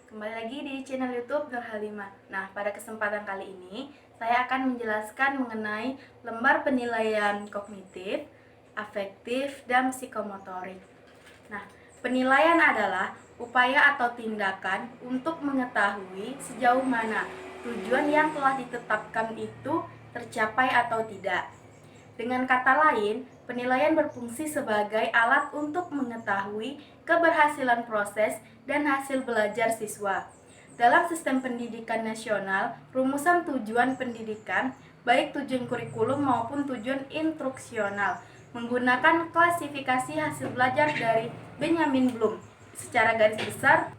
Kembali lagi di channel YouTube Nur Halimah. Nah, pada kesempatan kali ini saya akan menjelaskan mengenai lembar penilaian kognitif, afektif, dan psikomotorik. Nah, penilaian adalah upaya atau tindakan untuk mengetahui sejauh mana tujuan yang telah ditetapkan itu tercapai atau tidak. Dengan kata lain, penilaian berfungsi sebagai alat untuk mengetahui keberhasilan proses dan hasil belajar siswa. Dalam sistem pendidikan nasional, rumusan tujuan pendidikan, baik tujuan kurikulum maupun tujuan instruksional, menggunakan klasifikasi hasil belajar dari Benjamin Bloom. Secara garis besar,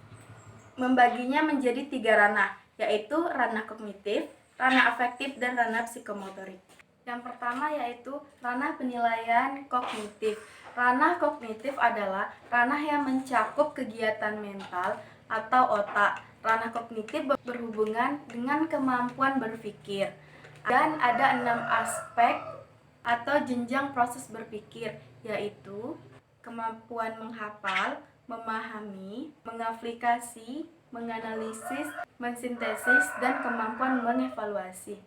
membaginya menjadi 3 ranah, yaitu ranah kognitif, ranah afektif, dan ranah psikomotorik. Yang pertama yaitu ranah penilaian kognitif. Ranah kognitif adalah ranah yang mencakup kegiatan mental atau otak. Ranah kognitif berhubungan dengan kemampuan berpikir. Dan ada 6 aspek atau jenjang proses berpikir, yaitu kemampuan menghafal, memahami, mengaplikasi, menganalisis, mensintesis, dan kemampuan mengevaluasi.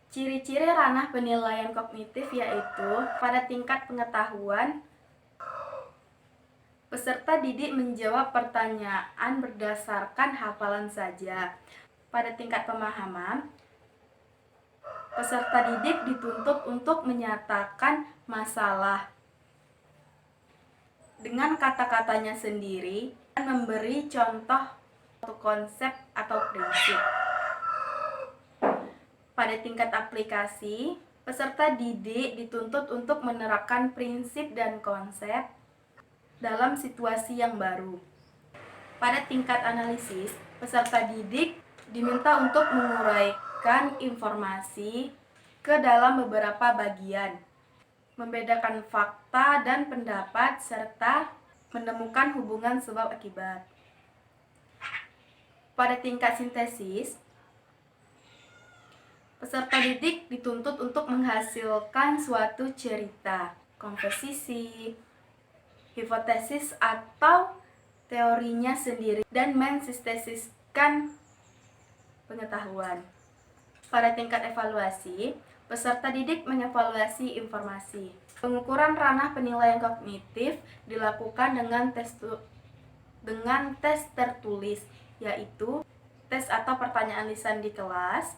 Ciri-ciri ranah penilaian kognitif yaitu pada tingkat pengetahuan, peserta didik menjawab pertanyaan berdasarkan hafalan saja. Pada tingkat pemahaman, peserta didik dituntut untuk menyatakan masalah dengan kata-katanya sendiri dan memberi contoh suatu konsep atau prinsip. Pada tingkat aplikasi, peserta didik dituntut untuk menerapkan prinsip dan konsep dalam situasi yang baru. Pada tingkat analisis, peserta didik diminta untuk menguraikan informasi ke dalam beberapa bagian, membedakan fakta dan pendapat, serta menemukan hubungan sebab akibat. Pada tingkat sintesis, peserta didik dituntut untuk menghasilkan suatu cerita, komposisi, hipotesis atau teorinya sendiri dan mensintesiskan pengetahuan. Pada tingkat evaluasi, peserta didik mengevaluasi informasi. Pengukuran ranah penilaian kognitif dilakukan dengan tes tertulis, yaitu tes atau pertanyaan lisan di kelas,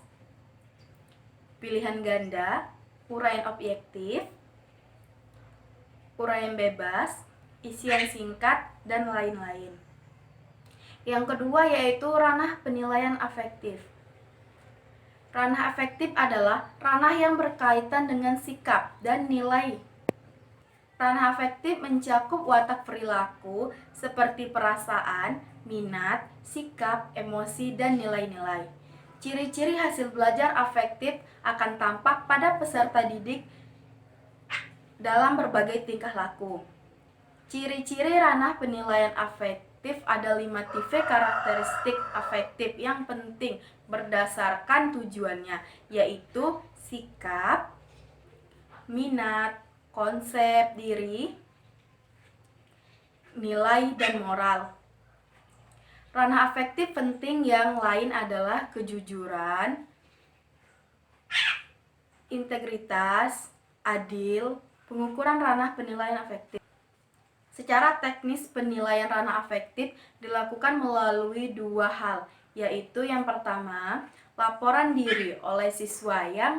pilihan ganda, uraian objektif, uraian bebas, isian singkat, dan lain-lain. Yang kedua yaitu ranah penilaian afektif. Ranah afektif adalah ranah yang berkaitan dengan sikap dan nilai. Ranah afektif mencakup watak perilaku seperti perasaan, minat, sikap, emosi, dan nilai-nilai. Ciri-ciri hasil belajar afektif akan tampak pada peserta didik dalam berbagai tingkah laku. Ciri-ciri ranah penilaian afektif ada 5 tipe karakteristik afektif yang penting berdasarkan tujuannya, yaitu sikap, minat, konsep diri, nilai, dan moral. Ranah afektif penting yang lain adalah kejujuran, integritas, adil. Pengukuran ranah penilaian afektif. Secara teknis, penilaian ranah afektif dilakukan melalui 2 hal, yaitu yang pertama, laporan diri oleh siswa yang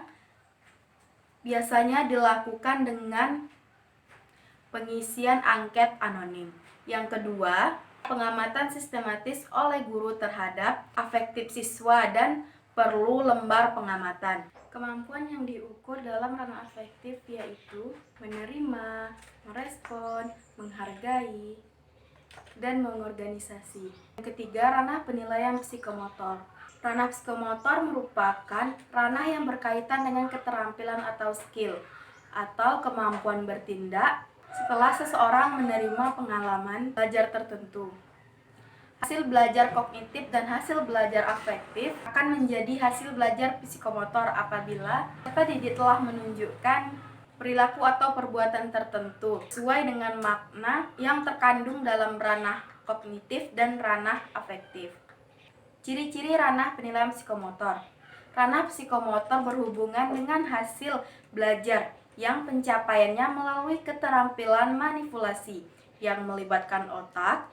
biasanya dilakukan dengan pengisian angket anonim. Yang kedua, pengamatan sistematis oleh guru terhadap afektif siswa dan perlu lembar pengamatan. Kemampuan yang diukur dalam ranah afektif yaitu menerima, merespon, menghargai, dan mengorganisasi. Yang ketiga, ranah penilaian psikomotor. Ranah psikomotor merupakan ranah yang berkaitan dengan keterampilan atau skill atau kemampuan bertindak setelah seseorang menerima pengalaman belajar tertentu. Hasil belajar kognitif dan hasil belajar afektif akan menjadi hasil belajar psikomotor apabila peserta didik telah menunjukkan perilaku atau perbuatan tertentu sesuai dengan makna yang terkandung dalam ranah kognitif dan ranah afektif. Ciri-ciri ranah penilaian psikomotor. Ranah psikomotor berhubungan dengan hasil belajar yang pencapaiannya melalui keterampilan manipulasi yang melibatkan otak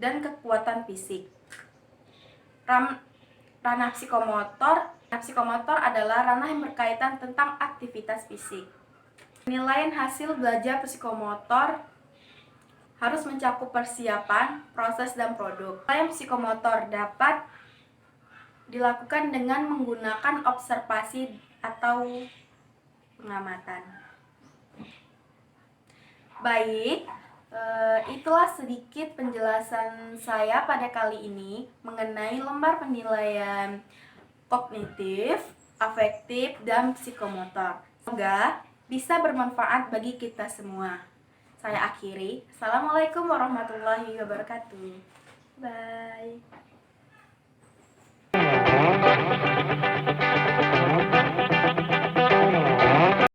dan kekuatan fisik. Ranah psikomotor adalah ranah yang berkaitan tentang aktivitas fisik. Penilaian hasil belajar psikomotor harus mencakup persiapan, proses, dan produk. Penilaian psikomotor dapat dilakukan dengan menggunakan observasi atau pengamatan. Baik, itulah sedikit penjelasan saya pada kali ini mengenai lembar penilaian kognitif, afektif, dan psikomotor. Semoga bisa bermanfaat bagi kita semua. Saya akhiri. Assalamualaikum warahmatullahi wabarakatuh. Bye.